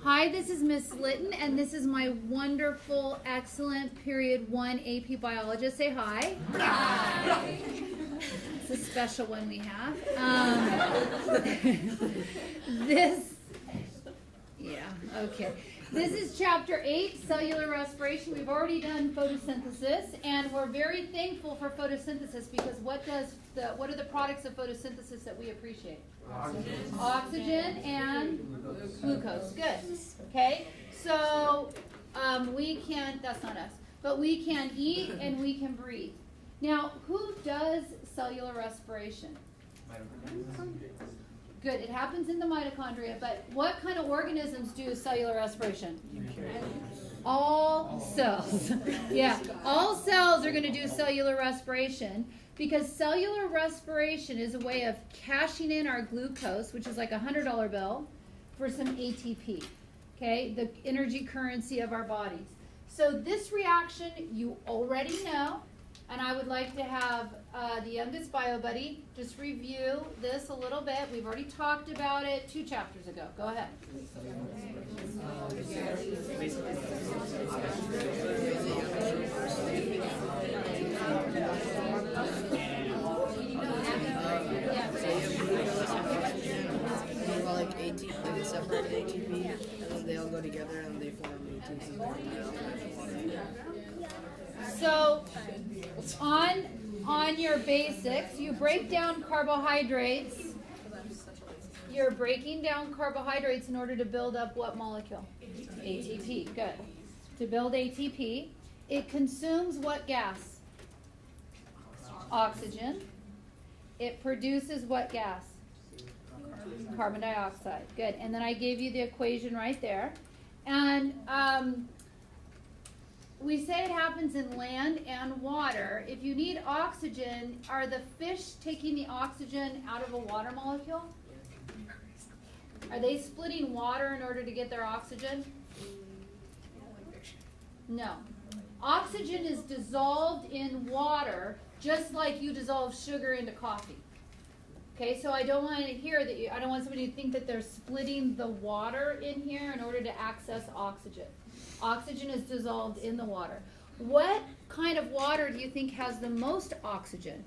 Hi, this is Miss Litton, and this is my wonderful, excellent Period 1 AP biologist. Say hi. Hi. It's a special one we have. This is chapter 8, cellular respiration. We've already done photosynthesis, and we're very thankful for photosynthesis because what are the products of photosynthesis that we appreciate? Oxygen and glucose. Good. Okay. So we can, that's not us, but we can eat and we can breathe. Now, who does cellular respiration? Good. It happens in the mitochondria, but what kind of organisms do cellular respiration? All cells. Yeah. All cells are going to do cellular respiration because cellular respiration is a way of cashing in our glucose, which is like a $100 bill, for some ATP. Okay? The energy currency of our bodies. So this reaction you already know. And I would like to have the youngest bio buddy just review this a little bit. We've already talked about it 2 chapters ago. Go ahead. Like ATP, they separate ATP, and then they all go together and they form nucleus. So, on your basics, you break down carbohydrates. You're breaking down carbohydrates in order to build up what molecule? ATP. Good. To build ATP, it consumes what gas? Oxygen. It produces what gas? Carbon dioxide. Good. And then I gave you the equation right there. And we say it happens in land and water. If you need oxygen, are the fish taking the oxygen out of a water molecule? Are they splitting water in order to get their oxygen? No. Oxygen is dissolved in water just like you dissolve sugar into coffee. Okay, so I don't want to hear that I don't want somebody to think that they're splitting the water in here in order to access oxygen. Oxygen is dissolved in the water. What kind of water do you think has the most oxygen?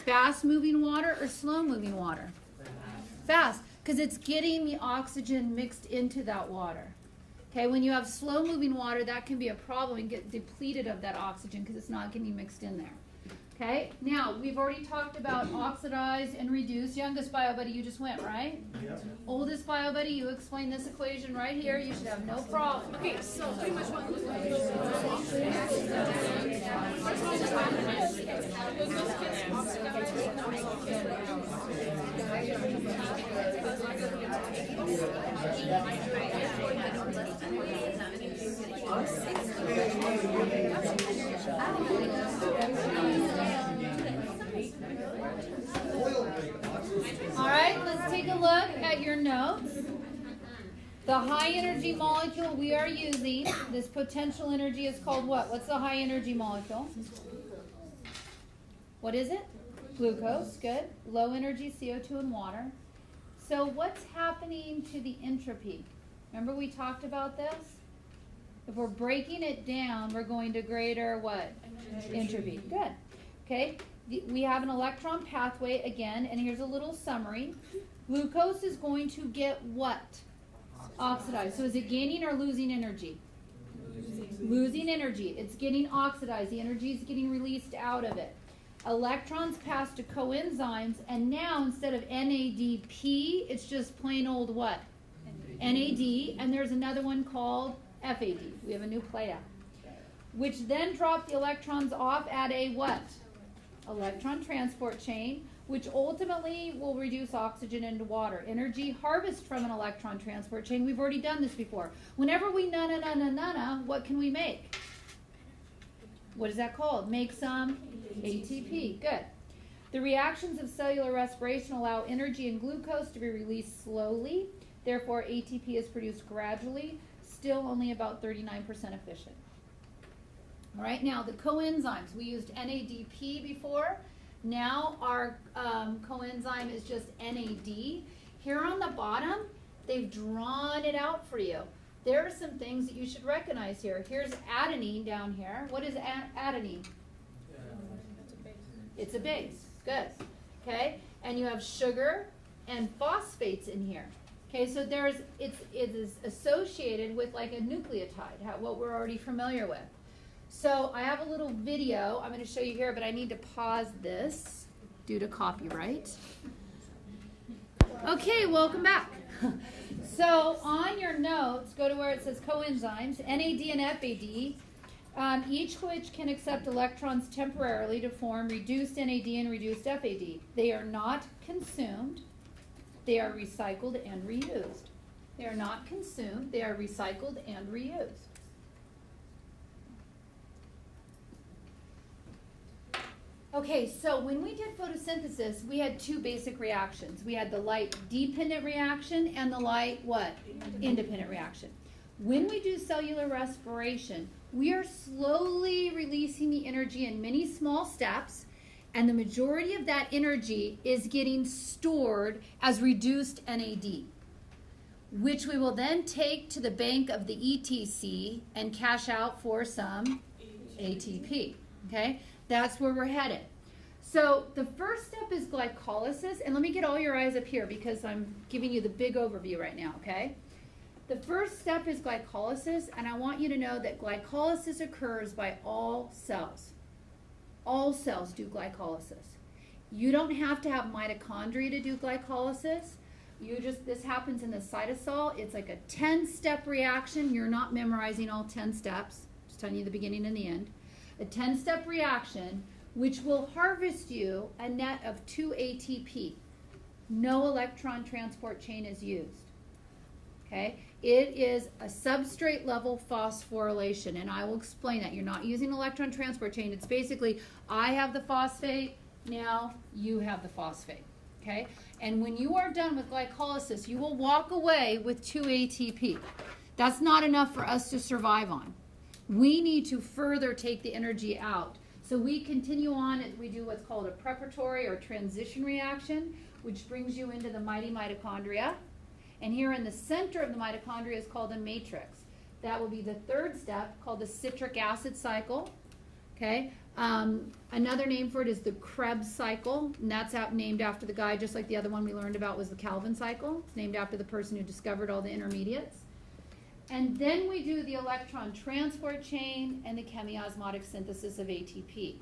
Fast-moving water or slow-moving water? Fast, because it's getting the oxygen mixed into that water. Okay, when you have slow-moving water, that can be a problem and get depleted of that oxygen because it's not getting mixed in there. Okay, now we've already talked about oxidize and reduce. Youngest bio buddy, you just went, right? Yep. Oldest bio buddy, you explain this equation right here. You should have no problem. Okay, so pretty much what All right, let's take a look at your notes. The high energy molecule we are using, this potential energy is called what? What's the high energy molecule? What is it? Glucose, good. Low energy, CO2 and water. So what's happening to the entropy? Remember we talked about this? If we're breaking it down, we're going to greater what? Entropy. Good. Okay. We have an electron pathway again, and here's a little summary. Glucose is going to get what? Oxidized. So is it gaining or losing energy? Losing energy. It's getting oxidized. The energy is getting released out of it. Electrons pass to coenzymes, and now instead of NADP, it's just plain old what? NAD, and there's another one called FAD. We have a new play-out. Which then drop the electrons off at a what? Electron transport chain, which ultimately will reduce oxygen into water. Energy harvest from an electron transport chain. We've already done this before. Whenever we na-na-na-na-na-na, what can we make? What is that called? Make some ATP. Good. The reactions of cellular respiration allow energy and glucose to be released slowly. Therefore, ATP is produced gradually, still only about 39% efficient. All right, now the coenzymes. We used NADP before. Now our coenzyme is just NAD. Here on the bottom, They've drawn it out for you. There are some things that you should recognize here. Here's adenine down here. What is adenine? It's a base. Good. Okay? And you have sugar and phosphates in here. Okay, so it is associated with like a nucleotide, what we're already familiar with. So I have a little video I'm going to show you here, but I need to pause this due to copyright. Okay, welcome back. So on your notes, go to where it says coenzymes, NAD and FAD, each which can accept electrons temporarily to form reduced NAD and reduced FAD. They are not consumed. They are recycled and reused. They are not consumed. They are recycled and reused. Okay, so when we did photosynthesis, we had two basic reactions. We had the light-dependent reaction and the light, what? Independent reaction. When we do cellular respiration, we are slowly releasing the energy in many small steps, and the majority of that energy is getting stored as reduced NAD, which we will then take to the bank of the ETC and cash out for some ATP, okay? That's where we're headed. So the first step is glycolysis, and let me get all your eyes up here because I'm giving you the big overview right now, okay? The first step is glycolysis, and I want you to know that glycolysis occurs by all cells. All cells do glycolysis. You don't have to have mitochondria to do glycolysis. This happens in the cytosol. It's like a 10-step reaction. You're not memorizing all 10 steps. Just telling you the beginning and the end. A 10-step reaction which will harvest you a net of 2 ATP. No electron transport chain is used. Okay? It is a substrate level phosphorylation, and I will explain that. You're not using electron transport chain. It's basically, I have the phosphate, now you have the phosphate. Okay? And when you are done with glycolysis, you will walk away with 2 ATP. That's not enough for us to survive on. We need to further take the energy out. So we continue on and we do what's called a preparatory or transition reaction, which brings you into the mighty mitochondria. And here in the center of the mitochondria is called a matrix. That will be the third step, called the citric acid cycle. Okay. Another name for it is the Krebs cycle, and that's named after the guy, just like the other one we learned about was the Calvin cycle. It's named after the person who discovered all the intermediates. And then we do the electron transport chain and the chemiosmotic synthesis of ATP.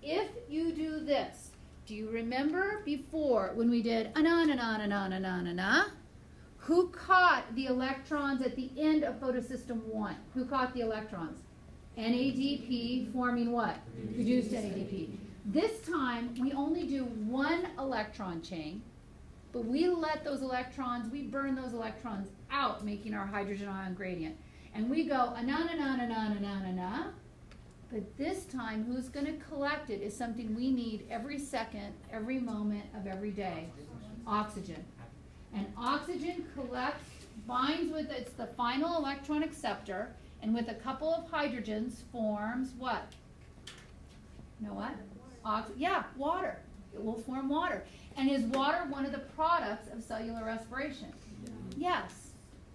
If you do this, do you remember before when we did who caught the electrons at the end of photosystem 1? Who caught the electrons? NADP forming what? Reduced NADP. This time we only do one electron chain, but we let those electrons, we burn those electrons out, making our hydrogen ion gradient. And we go but this time who's going to collect it is something we need every second, every moment of every day. Oxygen. And oxygen collects, binds with, it's the final electron acceptor, and with a couple of hydrogens forms what? You know what? Water. It will form water. And is water one of the products of cellular respiration? Yes.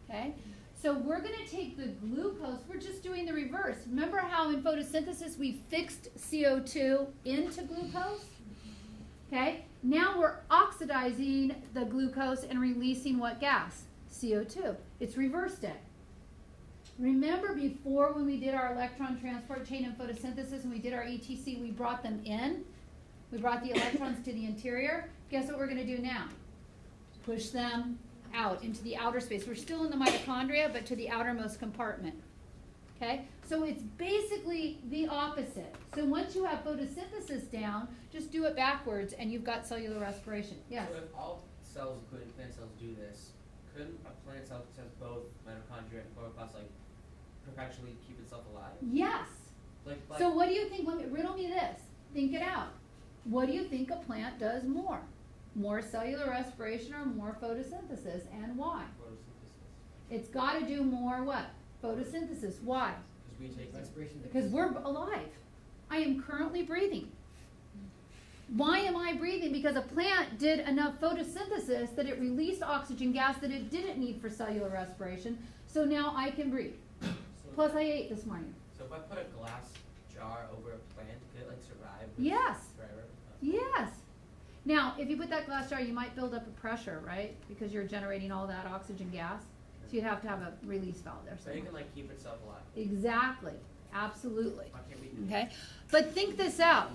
Okay? So we're going to take the glucose, we're just doing the reverse. Remember how in photosynthesis we fixed CO2 into glucose? Okay? Now we're oxidizing the glucose and releasing what gas? CO2. It's reversed it. Remember before when we did our electron transport chain in photosynthesis and we did our ETC, we brought them in? We brought the electrons to the interior. Guess what we're going to do now? Push them out into the outer space. We're still in the mitochondria, but to the outermost compartment. Okay? So it's basically the opposite. So once you have photosynthesis down, just do it backwards and you've got cellular respiration. Yes? So if all cells, including plant cells, do this, couldn't a plant cell that has both mitochondria and chloroplasts like perpetually keep itself alive? Yes. Like, so what do you think? Riddle me this. Think it out. What do you think a plant does more? More cellular respiration or more photosynthesis, and why? Photosynthesis. It's got to do more what? Photosynthesis. Why? Because we take respiration. Because we're alive. I am currently breathing. Why am I breathing? Because a plant did enough photosynthesis that it released oxygen gas that it didn't need for cellular respiration. So now I can breathe. Plus I ate this morning. So if I put a glass jar over a plant, could it like survive? Yes. Forever? Yes. Now, if you put that glass jar, you might build up a pressure, right? Because you're generating all that oxygen gas. So you'd have to have a release valve there. So it can like keep itself alive. Exactly. Absolutely. Why can't we do Okay. But think this out,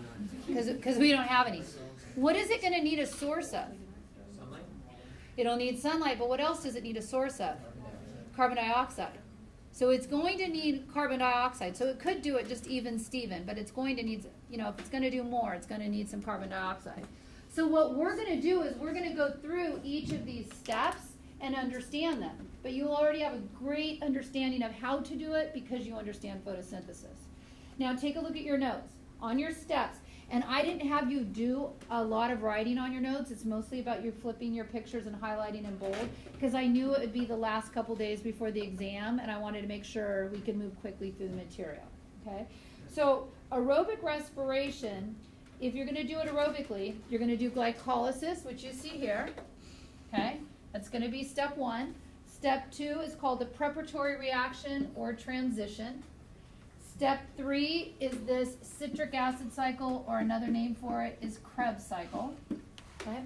because we don't have any. What is it going to need a source of? sunlight? It'll need sunlight, but what else does it need a source of? Carbon dioxide. So it's going to need carbon dioxide. So it could do it just even Steven, but it's going to need, you know, if it's going to do more, it's going to need some carbon dioxide. So what we're going to do is we're going to go through each of these steps and understand them. But you already have a great understanding of how to do it because you understand photosynthesis. Now take a look at your notes on your steps. And I didn't have you do a lot of writing on your notes. It's mostly about you flipping your pictures and highlighting in bold because I knew it would be the last couple days before the exam and I wanted to make sure we could move quickly through the material. Okay? So aerobic respiration, if you're going to do it aerobically, you're going to do glycolysis, which you see here. Okay? That's going to be step 1. Step 2 is called the preparatory reaction or transition. Step 3 is this citric acid cycle, or another name for it is Krebs cycle. Okay?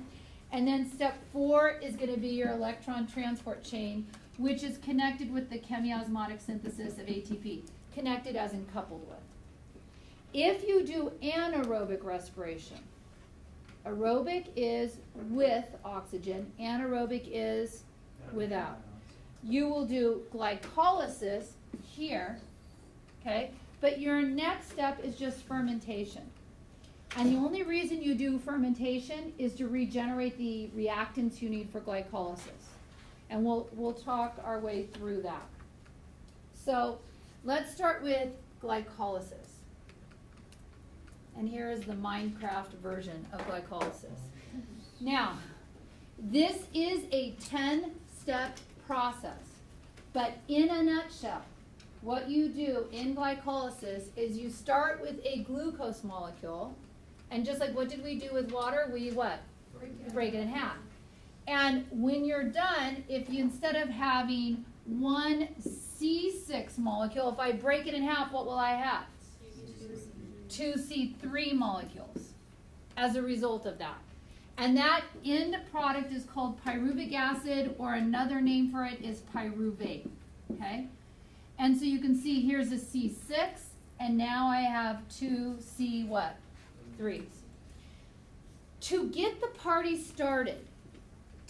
And then step 4 is going to be your electron transport chain, which is connected with the chemiosmotic synthesis of ATP, connected as in coupled with. If you do anaerobic respiration, aerobic is with oxygen, anaerobic is without. You will do glycolysis here, okay? But your next step is just fermentation. And the only reason you do fermentation is to regenerate the reactants you need for glycolysis. And we'll talk our way through that. So let's start with glycolysis. And here is the Minecraft version of glycolysis. Now, this is a 10-step process. But in a nutshell, what you do in glycolysis is you start with a glucose molecule. And just like what did we do with water? We what? Break it in half. And when you're done, if you instead of having one C6 molecule, if I break it in half, what will I have? 2 C3 molecules as a result of that. And that end product is called pyruvic acid, or another name for it is pyruvate. Okay? And so you can see here's a C6, and now I have 2 C what? 3s. To get the party started,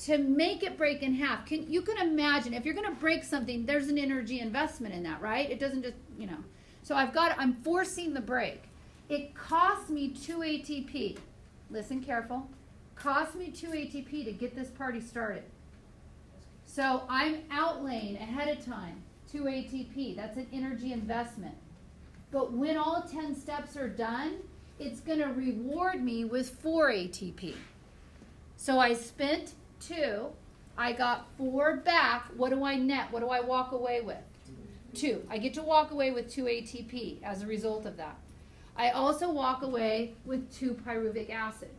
to make it break in half, you can imagine if you're going to break something, there's an energy investment in that, right? It doesn't just, you know. So I'm forcing the break. It costs me 2 ATP. Listen careful. Costs me 2 ATP to get this party started. So I'm outlaying ahead of time 2 ATP. That's an energy investment. But when all 10 steps are done, it's going to reward me with 4 ATP. So I spent 2. I got 4 back. What do I net? What do I walk away with? 2. I get to walk away with 2 ATP as a result of that. I also walk away with 2 pyruvic acids.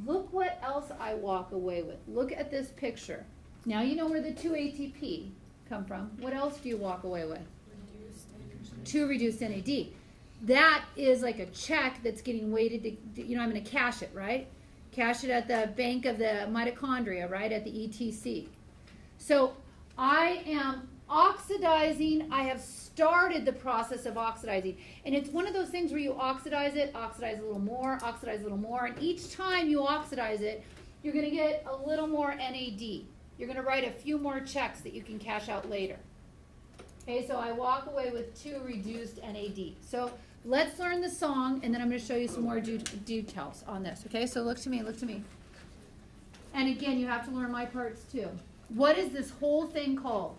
Look what else I walk away with. Look at this picture. Now you know where the 2 ATP come from. What else do you walk away with? 2 reduced NAD. That is like a check that's getting weighted to, you know, I'm going to cash it, right? Cash it at the bank of the mitochondria, right, at the ETC. So I am oxidizing. I have started the process of oxidizing. And it's one of those things where you oxidize it, oxidize a little more, oxidize a little more. And each time you oxidize it, you're going to get a little more NAD. You're going to write a few more checks that you can cash out later. Okay, so I walk away with 2 reduced NAD. So let's learn the song, and then I'm going to show you some more details on this. Okay, so look to me, look to me. And again, you have to learn my parts too. What is this whole thing called?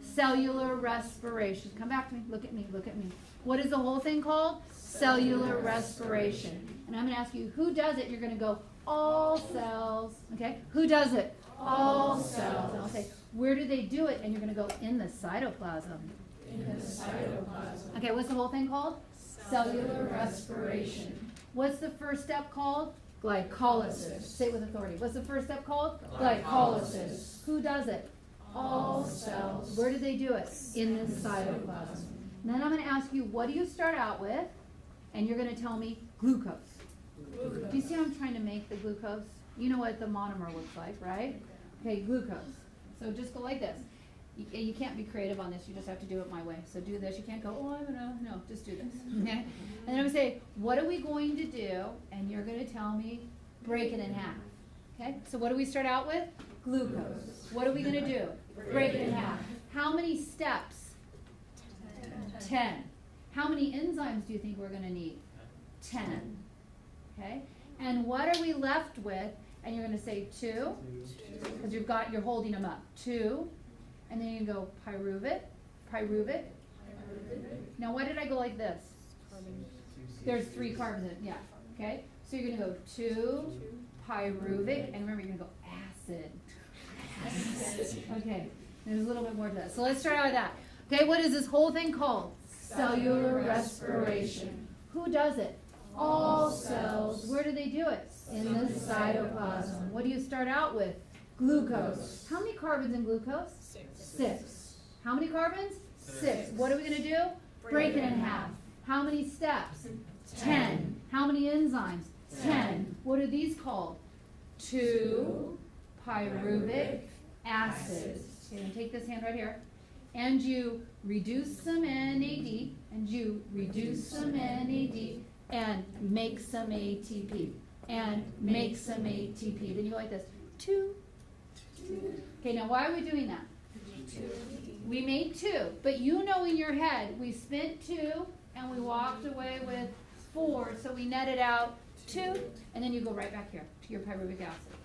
Cellular respiration. Come back to me. Look at me. Look at me. What is the whole thing called? Cellular respiration. And I'm going to ask you, who does it? You're going to go, all cells. Okay? Who does it? All cells. And I'll say, where do they do it? And you're going to go, in the cytoplasm. In the cytoplasm. Okay, what's the whole thing called? Cellular respiration. What's the first step called? Glycolysis. Say it with authority. What's the first step called? Glycolysis. Who does it? All cells. Where do they do it? In the cytoplasm. And then I'm going to ask you, what do you start out with? And you're going to tell me glucose. Do you see how I'm trying to make the glucose? You know what the monomer looks like, right? Okay, glucose. So just go like this. You can't be creative on this. You just have to do it my way. So do this. You can't go, oh, I don't know. No, just do this. Okay? And then I'm going to say, what are we going to do? And you're going to tell me, break it in half. Okay? So what do we start out with? Glucose. What are we going to do? Break it in half. How many steps? 10. How many enzymes do you think we're going to need? 10. Okay? And what are we left with? And you're going to say 2, because you're holding them up. 2. And then you go pyruvic, pyruvic. Now, why did I go like this? There's 3 carbons in it, yeah. Okay? So you're going to go 2, pyruvic, and remember, you're going to go acid. Okay, there's a little bit more to that. So let's start out with that. Okay, what is this whole thing called? Cellular respiration. Who does it? All cells. Where do they do it? In the cytoplasm. What do you start out with? Glucose. How many carbons in glucose? 6. How many carbons? 6. What are we going to do? Break it in half. How many steps? 10. How many enzymes? 10. What are these called? 2 pyruvic acids. Okay, and take this hand right here. And you reduce some NAD, and you reduce some NAD, and make some ATP, and make some ATP. Then you go like this. 2. Okay, now why are we doing that? We made 2, but you know in your head, we spent 2, and we walked away with 4, so we netted out 2, and then you go right back here to your pyruvic acid.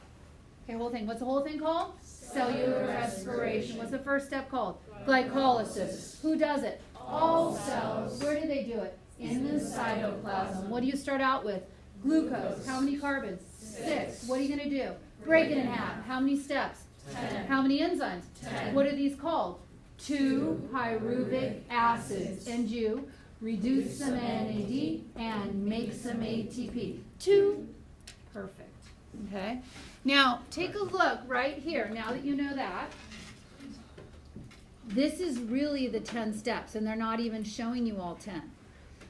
Okay, whole thing. What's the whole thing called? Cellular respiration. What's the first step called? Glycolysis. Who does it? All cells. Where do they do it? In the cytoplasm. What do you start out with? Glucose. How many carbons? 6. What are you going to do? Break it in half. How many steps? 10. How many enzymes? 10. What are these called? 2 pyruvic acids. And you reduce some NAD and make some ATP. 2. Perfect. Okay. Now, take a look right here. Now that you know that, this is really the 10 steps, and they're not even showing you all 10.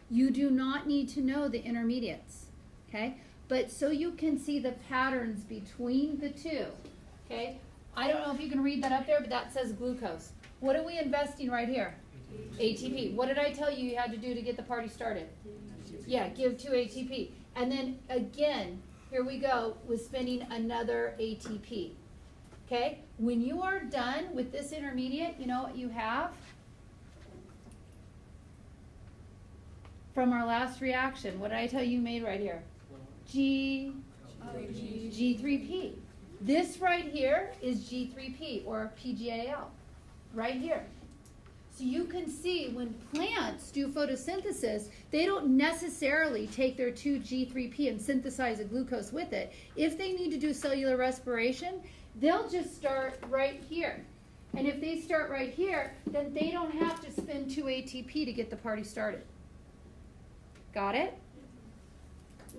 You do not need to know the intermediates, okay? But so you can see the patterns between the 2, okay? I don't know if you can read that up there, but that says glucose. What are we investing right here? ATP. What did I tell you had to do to get the party started? Yeah, give 2 ATP. And then again, here we go with spending another ATP. Okay? When you are done with this intermediate, you know what you have? From our last reaction, what did I tell you made right here? G3P. This right here is G3P, or PGAL, right here. So you can see when plants do photosynthesis, they don't necessarily take their 2G3P and synthesize a glucose with it. If they need to do cellular respiration, they'll just start right here. And if they start right here, then they don't have to spend 2 ATP to get the party started. Got it?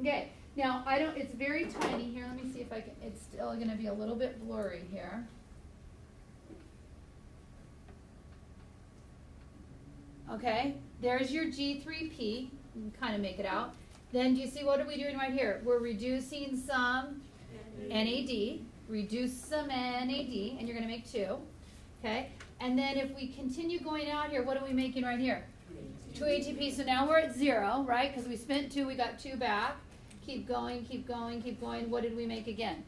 Okay. Now, it's very tiny here. Let me see if I can, it's still going to be a little bit blurry here. Okay, there's your G3P. You can kind of make it out. Then do you see what are we doing right here? We're reducing some NAD, reduce some NAD, and you're going to make 2. Okay, and then if we continue going out here, what are we making right here? 2 ATP. So now we're at 0, right? Because we spent 2, we got 2 back. Keep going, keep going, keep going. What did we make again?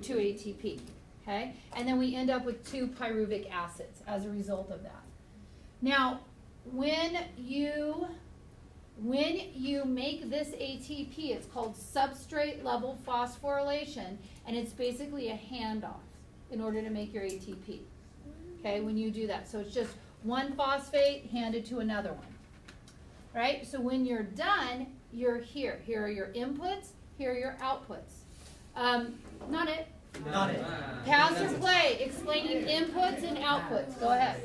2 ATP. Okay, and then we end up with 2 pyruvic acids as a result of that. Now, when you make this ATP, it's called substrate level phosphorylation, and it's basically a handoff in order to make your ATP. Okay, when you do that. So it's just one phosphate handed to another one. Right? So when you're done, you're here. Here are your inputs, here are your outputs. Not it. Not it. Pass or play, explaining inputs and outputs. Go ahead.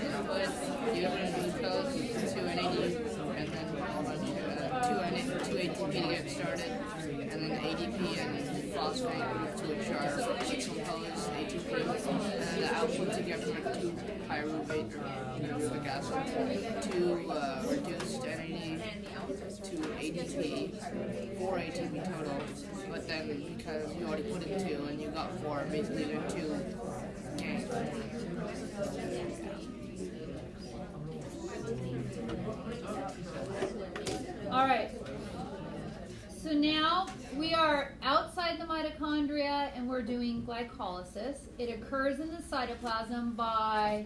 Inputs, you have glucose, 2 NAD, and ATP to get started, and then ADP and phosphate, which are compose ATP, and then the output to get from like 2-pyruvate or pyruvic acid to reduced NAD to ADP, 4 ATP total. But then because you already put in 2 and you got 4, basically they're 2 gained. All right. So now we are outside the mitochondria and we're doing glycolysis. It occurs in the cytoplasm by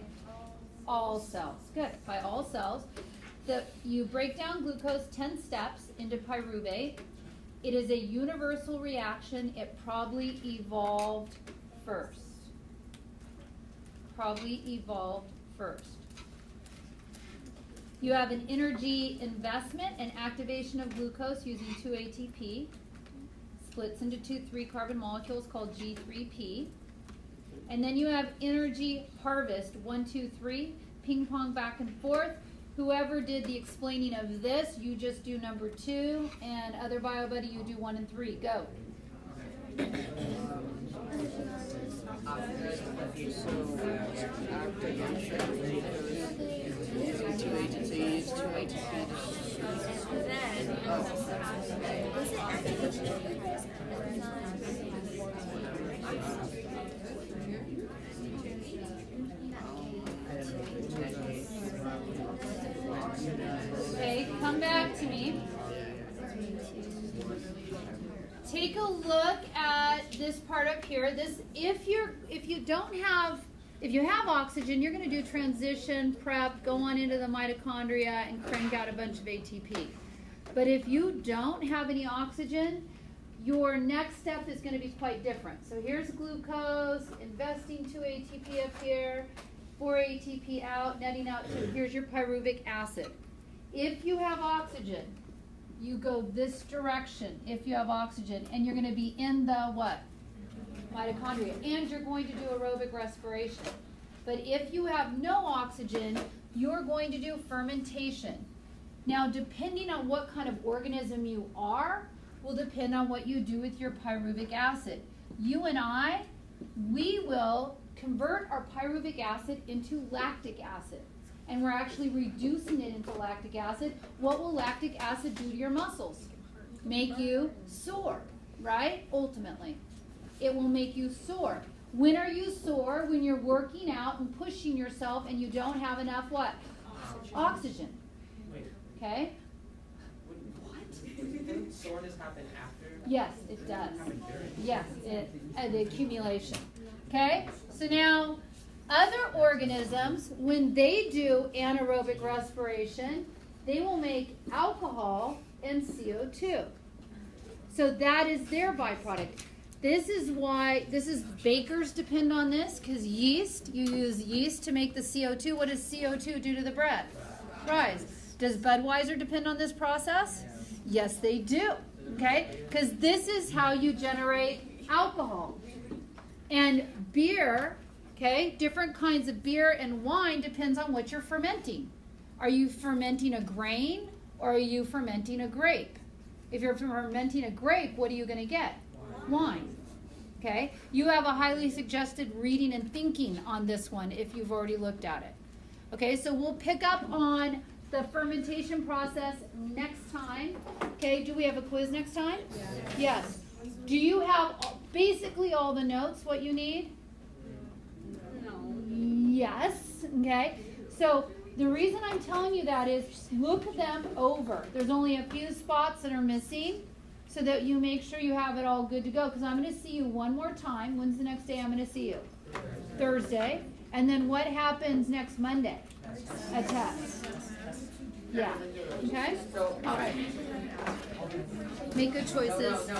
all cells. Good. By all cells. You break down glucose 10 steps into pyruvate. It is a universal reaction. It probably evolved first. You have an energy investment and activation of glucose using 2 ATP. Splits into 2 3-carbon molecules called G3P. And then you have energy harvest, 1, 2, 3, ping pong back and forth. Whoever did the explaining of this, you just do number 2, and other bio buddy, you do 1 and 3. Go. Okay, come back to me. Take a look at this part up here. If you have oxygen, you're going to do transition, prep, go on into the mitochondria, and crank out a bunch of ATP. But if you don't have any oxygen, your next step is going to be quite different. So here's glucose, investing 2 ATP up here, 4 ATP out, netting out 2. Here's your pyruvic acid. If you have oxygen, you go this direction if you have oxygen, and you're going to be in the what? Mitochondria. And you're going to do aerobic respiration. But if you have no oxygen, you're going to do fermentation. Now, depending on what kind of organism you are, will depend on what you do with your pyruvic acid. You and I, we will convert our pyruvic acid into lactic acid. And we're actually reducing it into lactic acid. What will lactic acid do to your muscles? Make you sore, right? Ultimately, it will make you sore. When are you sore? When you're working out and pushing yourself and you don't have enough what? Oxygen. Okay? Wouldn't soreness happen after? Yes, it does. Yes, the accumulation. Okay? So now, other organisms, when they do anaerobic respiration, they will make alcohol and CO2. So that is their byproduct. This is bakers depend on this, because yeast, you use yeast to make the CO2. What does CO2 do to the bread? Rise. Does Budweiser depend on this process? Yes, they do. Okay? Because this is how you generate alcohol. And beer, okay, different kinds of beer and wine depends on what you're fermenting. Are you fermenting a grain or are you fermenting a grape? If you're fermenting a grape, what are you going to get? Wine. Okay? You have a highly suggested reading and thinking on this one if you've already looked at it. Okay, so we'll pick up on the fermentation process next time. Okay, do we have a quiz next time? Yes. Do you have basically all the notes, what you need? Yes. Okay. So the reason I'm telling you that is just look them over. There's only a few spots that are missing so that you make sure you have it all good to go. Because I'm going to see you one more time. When's the next day I'm going to see you? Thursday. And then what happens next Monday? A test. Yeah. Okay? All right. Make good choices.